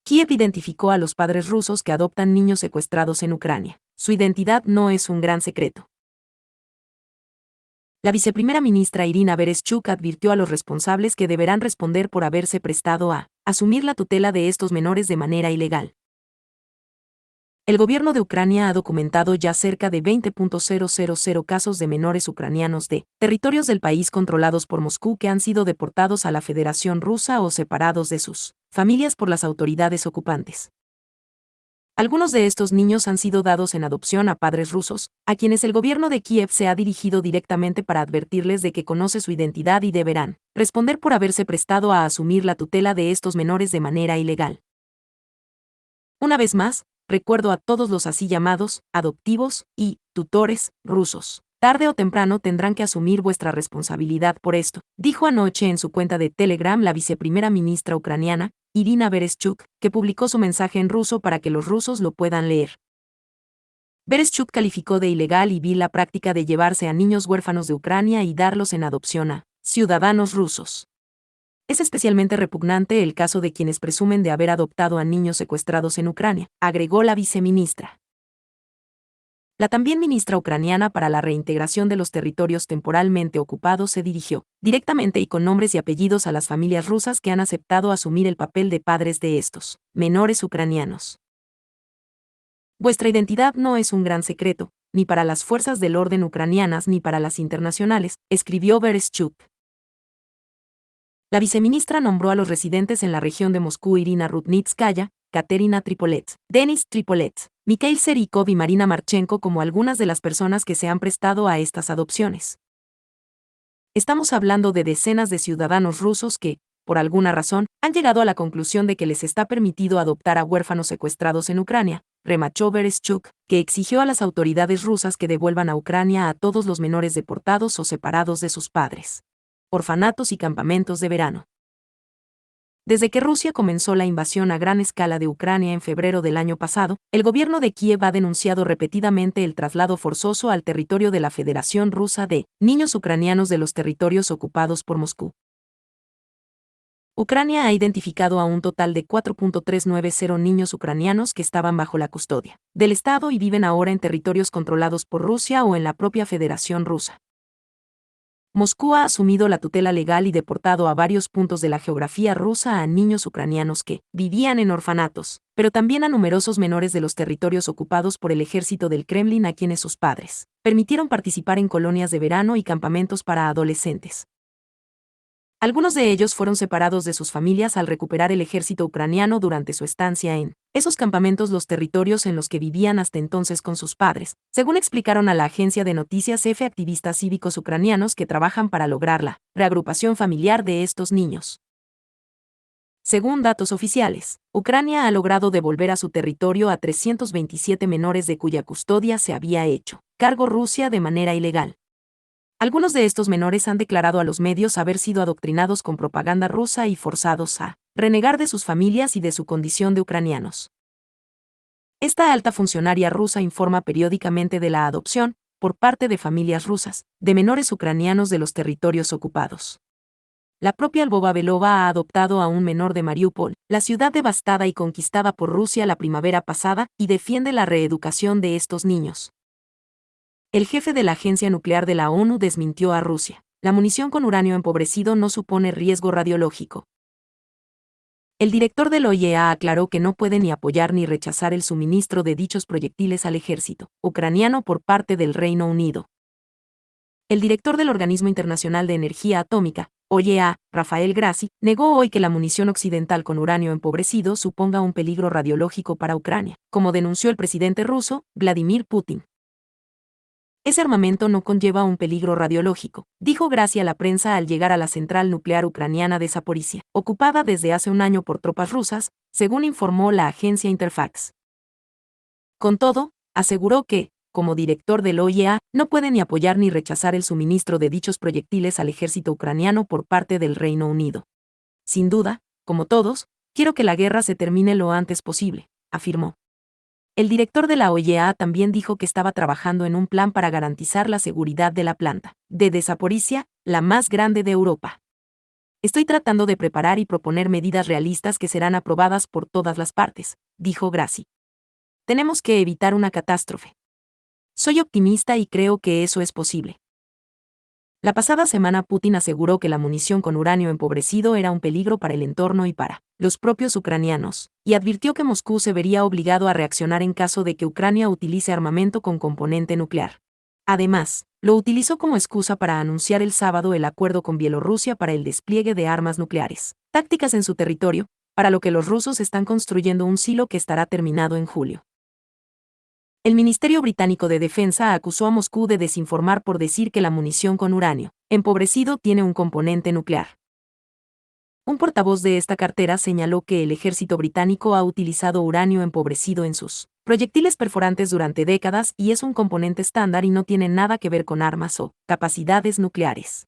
Kiev identificó a los padres rusos que adoptan niños secuestrados en Ucrania. Su identidad no es un gran secreto. La viceprimera ministra Irina Vereshchuk advirtió a los responsables que deberán responder por haberse prestado a asumir la tutela de estos menores de manera ilegal. El gobierno de Ucrania ha documentado ya cerca de 20.000 casos de menores ucranianos de territorios del país controlados por Moscú que han sido deportados a la Federación Rusa o separados de sus familias por las autoridades ocupantes. Algunos de estos niños han sido dados en adopción a padres rusos, a quienes el gobierno de Kiev se ha dirigido directamente para advertirles de que conoce su identidad y deberán responder por haberse prestado a asumir la tutela de estos menores de manera ilegal. Una vez más, recuerdo a todos los así llamados adoptivos y tutores rusos. Tarde o temprano tendrán que asumir vuestra responsabilidad por esto, dijo anoche en su cuenta de Telegram la viceprimera ministra ucraniana, Irina Vereshchuk, que publicó su mensaje en ruso para que los rusos lo puedan leer. Vereshchuk calificó de ilegal y vil la práctica de llevarse a niños huérfanos de Ucrania y darlos en adopción a ciudadanos rusos. Es especialmente repugnante el caso de quienes presumen de haber adoptado a niños secuestrados en Ucrania, agregó la viceministra. La también ministra ucraniana para la reintegración de los territorios temporalmente ocupados se dirigió directamente y con nombres y apellidos a las familias rusas que han aceptado asumir el papel de padres de estos menores ucranianos. Vuestra identidad no es un gran secreto, ni para las fuerzas del orden ucranianas ni para las internacionales, escribió Vereshchuk. La viceministra nombró a los residentes en la región de Moscú Irina Rudnitskaya, Katerina Tripolets, Denis Tripolets, Mikhail Serikov y Marina Marchenko como algunas de las personas que se han prestado a estas adopciones. Estamos hablando de decenas de ciudadanos rusos que, por alguna razón, han llegado a la conclusión de que les está permitido adoptar a huérfanos secuestrados en Ucrania, remachó Vereshchuk, que exigió a las autoridades rusas que devuelvan a Ucrania a todos los menores deportados o separados de sus padres. Orfanatos y campamentos de verano. Desde que Rusia comenzó la invasión a gran escala de Ucrania en febrero del año pasado, el gobierno de Kiev ha denunciado repetidamente el traslado forzoso al territorio de la Federación Rusa de niños ucranianos de los territorios ocupados por Moscú. Ucrania ha identificado a un total de 4.390 niños ucranianos que estaban bajo la custodia del Estado y viven ahora en territorios controlados por Rusia o en la propia Federación Rusa. Moscú ha asumido la tutela legal y deportado a varios puntos de la geografía rusa a niños ucranianos que vivían en orfanatos, pero también a numerosos menores de los territorios ocupados por el ejército del Kremlin a quienes sus padres permitieron participar en colonias de verano y campamentos para adolescentes. Algunos de ellos fueron separados de sus familias al recuperar el ejército ucraniano durante su estancia en esos campamentos los territorios en los que vivían hasta entonces con sus padres, según explicaron a la agencia de noticias EFE activistas cívicos ucranianos que trabajan para lograr la reagrupación familiar de estos niños. Según datos oficiales, Ucrania ha logrado devolver a su territorio a 327 menores de cuya custodia se había hecho cargo Rusia de manera ilegal. Algunos de estos menores han declarado a los medios haber sido adoctrinados con propaganda rusa y forzados a renegar de sus familias y de su condición de ucranianos. Esta alta funcionaria rusa informa periódicamente de la adopción, por parte de familias rusas, de menores ucranianos de los territorios ocupados. La propia Lvova Belova ha adoptado a un menor de Mariupol, la ciudad devastada y conquistada por Rusia la primavera pasada, y defiende la reeducación de estos niños. El jefe de la Agencia Nuclear de la ONU desmintió a Rusia. La munición con uranio empobrecido no supone riesgo radiológico. El director de la OIEA aclaró que no puede ni apoyar ni rechazar el suministro de dichos proyectiles al ejército ucraniano por parte del Reino Unido. El director del Organismo Internacional de Energía Atómica, OIEA, Rafael Grossi, negó hoy que la munición occidental con uranio empobrecido suponga un peligro radiológico para Ucrania, como denunció el presidente ruso, Vladimir Putin. Ese armamento no conlleva un peligro radiológico, dijo Grossi a la prensa al llegar a la central nuclear ucraniana de Zaporizhia, ocupada desde hace un año por tropas rusas, según informó la agencia Interfax. Con todo, aseguró que, como director del OIEA, no puede ni apoyar ni rechazar el suministro de dichos proyectiles al ejército ucraniano por parte del Reino Unido. Sin duda, como todos, quiero que la guerra se termine lo antes posible, afirmó. El director de la OIEA también dijo que estaba trabajando en un plan para garantizar la seguridad de la planta de Zaporizhia, la más grande de Europa. Estoy tratando de preparar y proponer medidas realistas que serán aprobadas por todas las partes, dijo Grassi. Tenemos que evitar una catástrofe. Soy optimista y creo que eso es posible. La pasada semana Putin aseguró que la munición con uranio empobrecido era un peligro para el entorno y para los propios ucranianos, y advirtió que Moscú se vería obligado a reaccionar en caso de que Ucrania utilice armamento con componente nuclear. Además, lo utilizó como excusa para anunciar el sábado el acuerdo con Bielorrusia para el despliegue de armas nucleares, tácticas en su territorio, para lo que los rusos están construyendo un silo que estará terminado en julio. El Ministerio Británico de Defensa acusó a Moscú de desinformar por decir que la munición con uranio empobrecido tiene un componente nuclear. Un portavoz de esta cartera señaló que el ejército británico ha utilizado uranio empobrecido en sus proyectiles perforantes durante décadas y es un componente estándar y no tiene nada que ver con armas o capacidades nucleares.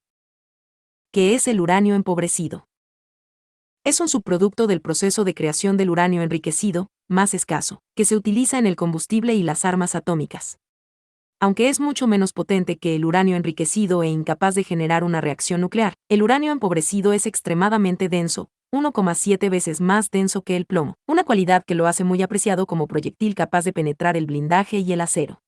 ¿Qué es el uranio empobrecido? Es un subproducto del proceso de creación del uranio enriquecido, más escaso, que se utiliza en el combustible y las armas atómicas. Aunque es mucho menos potente que el uranio enriquecido e incapaz de generar una reacción nuclear, el uranio empobrecido es extremadamente denso, 1,7 veces más denso que el plomo, una cualidad que lo hace muy apreciado como proyectil capaz de penetrar el blindaje y el acero.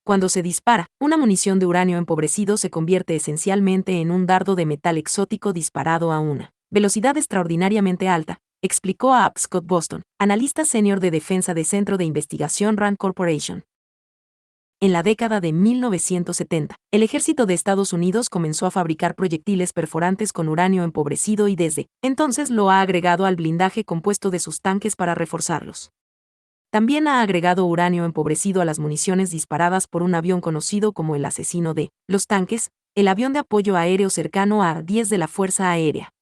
Cuando se dispara, una munición de uranio empobrecido se convierte esencialmente en un dardo de metal exótico disparado a una velocidad extraordinariamente alta, explicó a Scott Boston, analista senior de defensa de Centro de Investigación Rand Corporation. En la década de 1970, el ejército de Estados Unidos comenzó a fabricar proyectiles perforantes con uranio empobrecido y desde entonces lo ha agregado al blindaje compuesto de sus tanques para reforzarlos. También ha agregado uranio empobrecido a las municiones disparadas por un avión conocido como el asesino de los tanques, el avión de apoyo aéreo cercano a A-10 de la Fuerza Aérea.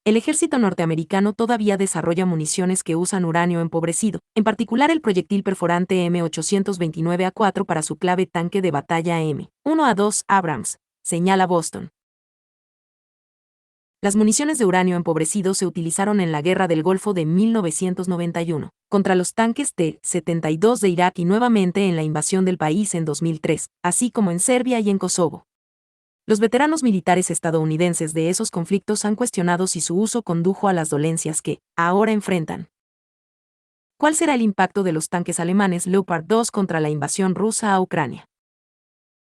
El ejército norteamericano todavía desarrolla municiones que usan uranio empobrecido, en particular el proyectil perforante M829A4 para su clave tanque de batalla M1A2 Abrams, señala Boston. Las municiones de uranio empobrecido se utilizaron en la Guerra del Golfo de 1991, contra los tanques T-72 de Irak y nuevamente en la invasión del país en 2003, así como en Serbia y en Kosovo. Los veteranos militares estadounidenses de esos conflictos han cuestionado si su uso condujo a las dolencias que ahora enfrentan. ¿Cuál será el impacto de los tanques alemanes Leopard 2 contra la invasión rusa a Ucrania?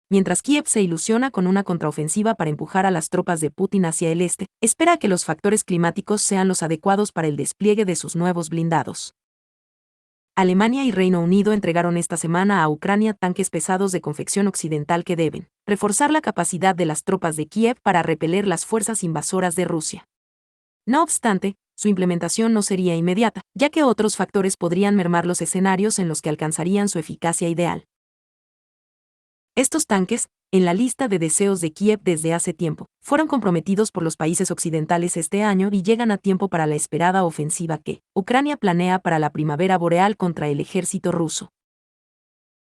Mientras Kiev se ilusiona con una contraofensiva para empujar a las tropas de Putin hacia el este, espera que los factores climáticos sean los adecuados para el despliegue de sus nuevos blindados. Alemania y Reino Unido entregaron esta semana a Ucrania tanques pesados de confección occidental que deben reforzar la capacidad de las tropas de Kiev para repeler las fuerzas invasoras de Rusia. No obstante, su implementación no sería inmediata, ya que otros factores podrían mermar los escenarios en los que alcanzarían su eficacia ideal. Estos tanques, en la lista de deseos de Kiev desde hace tiempo, fueron comprometidos por los países occidentales este año y llegan a tiempo para la esperada ofensiva que Ucrania planea para la primavera boreal contra el ejército ruso.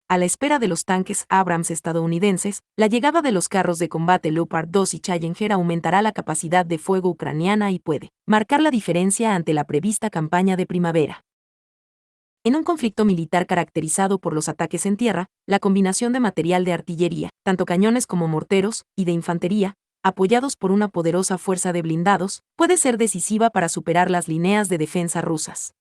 A la espera de los tanques Abrams estadounidenses, la llegada de los carros de combate Leopard 2 y Challenger aumentará la capacidad de fuego ucraniana y puede marcar la diferencia ante la prevista campaña de primavera. En un conflicto militar caracterizado por los ataques en tierra, la combinación de material de artillería, tanto cañones como morteros, y de infantería, apoyados por una poderosa fuerza de blindados, puede ser decisiva para superar las líneas de defensa rusas.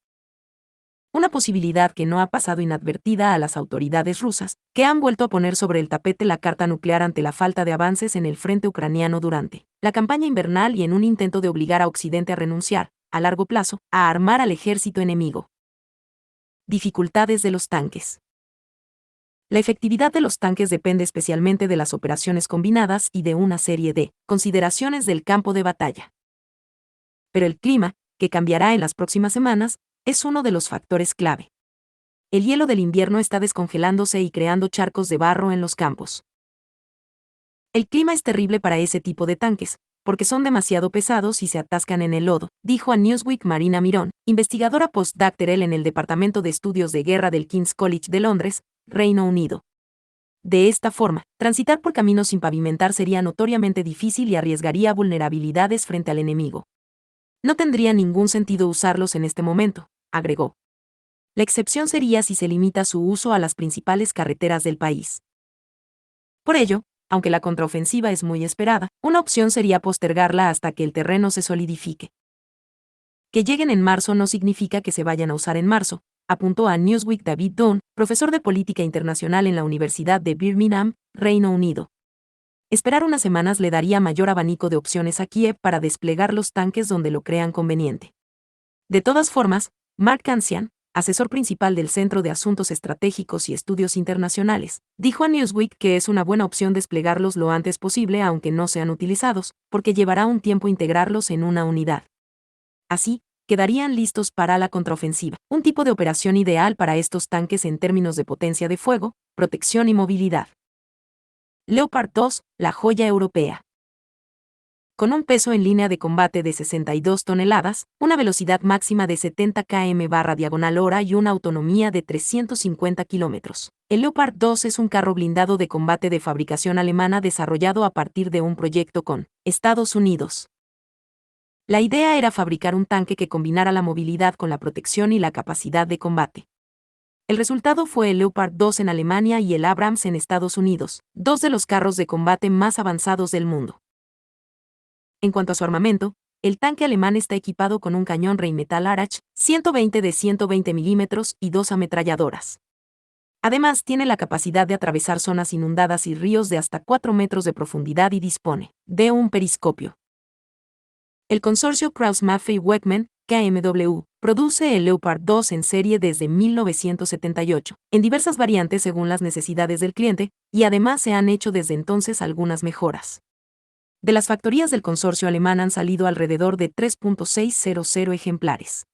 Una posibilidad que no ha pasado inadvertida a las autoridades rusas, que han vuelto a poner sobre el tapete la carta nuclear ante la falta de avances en el frente ucraniano durante la campaña invernal y en un intento de obligar a Occidente a renunciar, a largo plazo, a armar al ejército enemigo. Dificultades de los tanques. La efectividad de los tanques depende especialmente de las operaciones combinadas y de una serie de consideraciones del campo de batalla. Pero el clima, que cambiará en las próximas semanas, es uno de los factores clave. El hielo del invierno está descongelándose y creando charcos de barro en los campos. El clima es terrible para ese tipo de tanques, porque son demasiado pesados y se atascan en el lodo, dijo a Newsweek Marina Mirón, investigadora postdoctoral en el Departamento de Estudios de Guerra del King's College de Londres, Reino Unido. De esta forma, transitar por caminos sin pavimentar sería notoriamente difícil y arriesgaría vulnerabilidades frente al enemigo. No tendría ningún sentido usarlos en este momento, agregó. La excepción sería si se limita su uso a las principales carreteras del país. Por ello, aunque la contraofensiva es muy esperada, una opción sería postergarla hasta que el terreno se solidifique. Que lleguen en marzo no significa que se vayan a usar en marzo, apuntó a Newsweek David Dunn, profesor de política internacional en la Universidad de Birmingham, Reino Unido. Esperar unas semanas le daría mayor abanico de opciones a Kiev para desplegar los tanques donde lo crean conveniente. De todas formas, Mark Cancian, asesor principal del Centro de Asuntos Estratégicos y Estudios Internacionales, dijo a Newsweek que es una buena opción desplegarlos lo antes posible aunque no sean utilizados, porque llevará un tiempo integrarlos en una unidad. Así, quedarían listos para la contraofensiva, un tipo de operación ideal para estos tanques en términos de potencia de fuego, protección y movilidad. Leopard 2, la joya europea. Con un peso en línea de combate de 62 toneladas, una velocidad máxima de 70 km/h y una autonomía de 350 kilómetros. El Leopard 2 es un carro blindado de combate de fabricación alemana desarrollado a partir de un proyecto con Estados Unidos. La idea era fabricar un tanque que combinara la movilidad con la protección y la capacidad de combate. El resultado fue el Leopard 2 en Alemania y el Abrams en Estados Unidos, dos de los carros de combate más avanzados del mundo. En cuanto a su armamento, el tanque alemán está equipado con un cañón Rheinmetall Arach 120 de 120 mm y dos ametralladoras. Además, tiene la capacidad de atravesar zonas inundadas y ríos de hasta 4 metros de profundidad y dispone de un periscopio. El consorcio Krauss-Maffei-Wegmann, KMW, produce el Leopard 2 en serie desde 1978, en diversas variantes según las necesidades del cliente, y además se han hecho desde entonces algunas mejoras. De las factorías del consorcio alemán han salido alrededor de 3.600 ejemplares.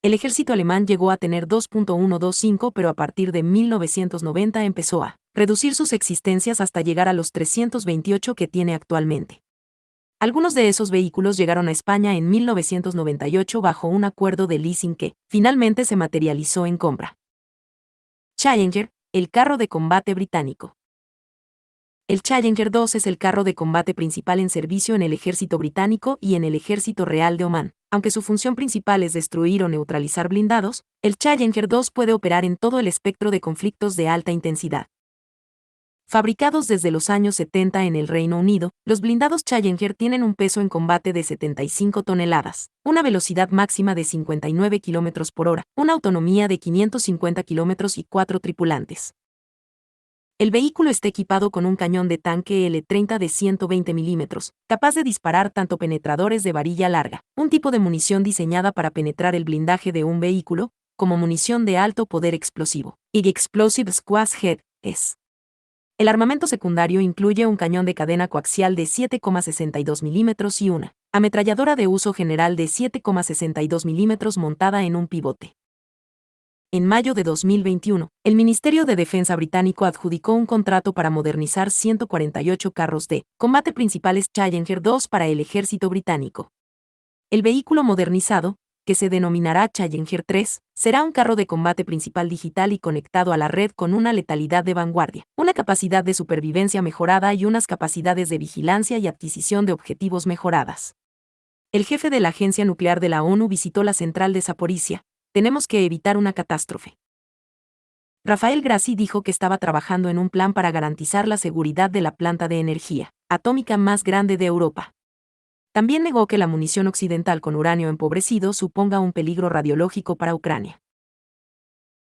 El ejército alemán llegó a tener 2.125, pero a partir de 1990 empezó a reducir sus existencias hasta llegar a los 328 que tiene actualmente. Algunos de esos vehículos llegaron a España en 1998 bajo un acuerdo de leasing que, finalmente, se materializó en compra. Challenger, el carro de combate británico. El Challenger 2 es el carro de combate principal en servicio en el ejército británico y en el ejército real de Omán. Aunque su función principal es destruir o neutralizar blindados, el Challenger 2 puede operar en todo el espectro de conflictos de alta intensidad. Fabricados desde los años 70 en el Reino Unido, los blindados Challenger tienen un peso en combate de 75 toneladas, una velocidad máxima de 59 km por hora, una autonomía de 550 km y 4 tripulantes. El vehículo está equipado con un cañón de tanque L30 de 120 mm, capaz de disparar tanto penetradores de varilla larga, un tipo de munición diseñada para penetrar el blindaje de un vehículo, como munición de alto poder explosivo, y Explosive Squad Head, es. El armamento secundario incluye un cañón de cadena coaxial de 7,62 mm y una ametralladora de uso general de 7,62 mm montada en un pivote. En mayo de 2021, el Ministerio de Defensa británico adjudicó un contrato para modernizar 148 carros de combate principales Challenger 2 para el ejército británico. El vehículo modernizado, que se denominará Challenger 3, será un carro de combate principal digital y conectado a la red con una letalidad de vanguardia, una capacidad de supervivencia mejorada y unas capacidades de vigilancia y adquisición de objetivos mejoradas. El jefe de la Agencia Nuclear de la ONU visitó la central de Zaporizhia. Tenemos que evitar una catástrofe. Rafael Grassi dijo que estaba trabajando en un plan para garantizar la seguridad de la planta de energía atómica más grande de Europa. También negó que la munición occidental con uranio empobrecido suponga un peligro radiológico para Ucrania.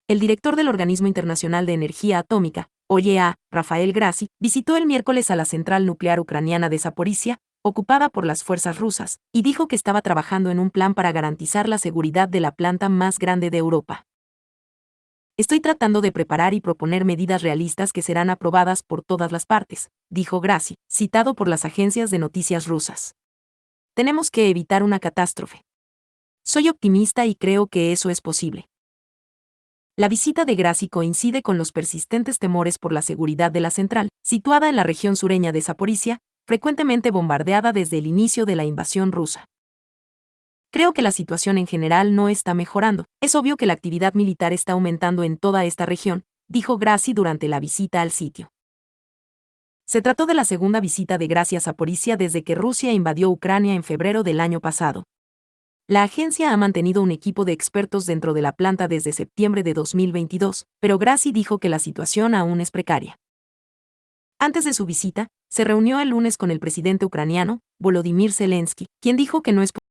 El director del Organismo Internacional de Energía Atómica, OIEA, Rafael Grassi, visitó el miércoles a la central nuclear ucraniana de Zaporizhia, ocupada por las fuerzas rusas, y dijo que estaba trabajando en un plan para garantizar la seguridad de la planta más grande de Europa. Estoy tratando de preparar y proponer medidas realistas que serán aprobadas por todas las partes, dijo Grassi, citado por las agencias de noticias rusas. Tenemos que evitar una catástrofe. Soy optimista y creo que eso es posible. La visita de Grassi coincide con los persistentes temores por la seguridad de la central, situada en la región sureña de Zaporizhia, frecuentemente bombardeada desde el inicio de la invasión rusa. Creo que la situación en general no está mejorando. Es obvio que la actividad militar está aumentando en toda esta región, dijo Grassi durante la visita al sitio. Se trató de la segunda visita de Grassi a Zaporizhia desde que Rusia invadió Ucrania en febrero del año pasado. La agencia ha mantenido un equipo de expertos dentro de la planta desde septiembre de 2022, pero Grassi dijo que la situación aún es precaria. Antes de su visita, se reunió el lunes con el presidente ucraniano, Volodymyr Zelensky, quien dijo que no es